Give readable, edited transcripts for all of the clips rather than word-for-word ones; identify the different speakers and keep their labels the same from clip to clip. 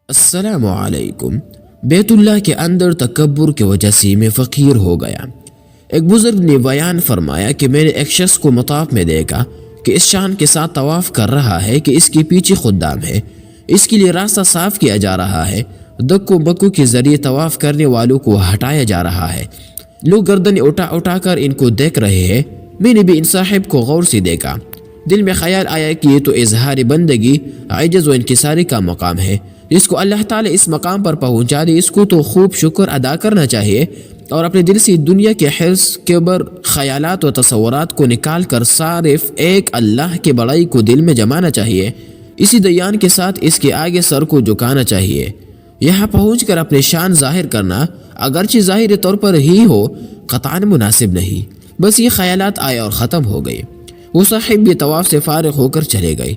Speaker 1: السلام علیکم۔ بیت اللہ کے اندر تکبر کی وجہ سے میں فقیر ہو گیا۔ ایک بزرگ نے بیان فرمایا کہ میں نے ایک شخص کو مطاف میں دیکھا کہ اس شان کے ساتھ طواف کر رہا ہے کہ اس کے پیچھے خدام ہے، اس کے لیے راستہ صاف کیا جا رہا ہے، دکو بکو کے ذریعے طواف کرنے والوں کو ہٹایا جا رہا ہے، لوگ گردن اٹھا کر ان کو دیکھ رہے ہیں۔ میں نے بھی ان صاحب کو غور سے دیکھا، دل میں خیال آیا کہ یہ تو اظہار بندگی، عجز و انکساری کا مقام ہے، جس کو اللہ تعالی اس مقام پر پہنچا دے اس کو تو خوب شکر ادا کرنا چاہیے اور اپنے دل سے دنیا کے حرص، کبر، خیالات و تصورات کو نکال کر صرف ایک اللہ کی بڑائی کو دل میں جمانا چاہیے۔ اسی دیان کے ساتھ اس کے آگے سر کو جھکانا چاہیے۔ یہاں پہنچ کر اپنے شان ظاہر کرنا اگرچہ ظاہری طور پر ہی ہو قطعاً مناسب نہیں۔ بس یہ خیالات آئے اور ختم ہو گئے۔ وہ صاحب بھی طواف سے فارغ ہو کر چلے گئے۔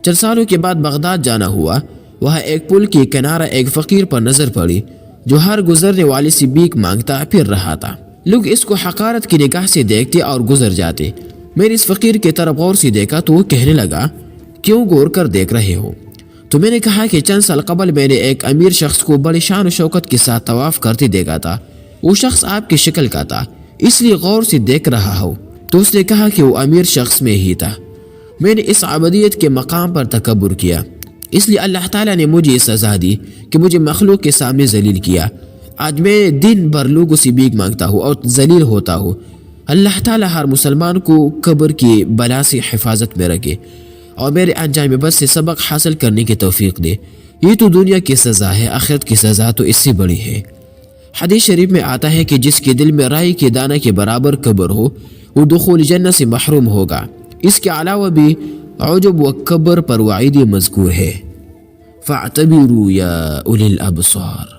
Speaker 1: چند سالوں کے بعد بغداد جانا ہوا۔ وہاں ایک پل کے کنارہ ایک فقیر پر نظر پڑی جو ہر گزرنے والے سے بھیک مانگتا پھر رہا تھا۔ لوگ اس کو حقارت کی نگاہ سے دیکھتے اور گزر جاتے۔ میں نے اس فقیر کی طرف غور سے دیکھا تو وہ کہنے لگا، کیوں غور کر دیکھ رہے ہو؟ تو میں نے کہا کہ چند سال قبل میں نے ایک امیر شخص کو بڑی شان و شوکت کے ساتھ طواف کرتے دیکھا تھا۔ وہ شخص آپ کی شکل کا تھا، اس لیے غور سے دیکھ رہا ہوں۔ تو اس نے کہا کہ وہ امیر شخص میں ہی تھا۔ میں نے اس عبودیت کے مقام پر تکبر کیا، اس لیے اللہ تعالیٰ نے مجھے یہ سزا دی کہ مجھے مخلوق کے سامنے ذلیل کیا۔ آج میں دن بھر لوگوں سے بھیک مانگتا ہوں اور ذلیل ہوتا ہوں۔ اللہ تعالیٰ ہر مسلمان کو قبر کی بلا سے حفاظت میں رکھے اور میرے انجام بس سے سبق حاصل کرنے کی توفیق دے۔ یہ تو دنیا کی سزا ہے، آخرت کی سزا تو اس سے بڑی ہے۔ حدیث شریف میں آتا ہے کہ جس کے دل میں رائی کے دانہ کے برابر قبر ہو وہ دخول جنت سے محروم ہوگا۔ اس کے علاوہ بھی عجب و کبر پر وعید مذکور ہے۔ فاعتبروا یا اولی الابصار۔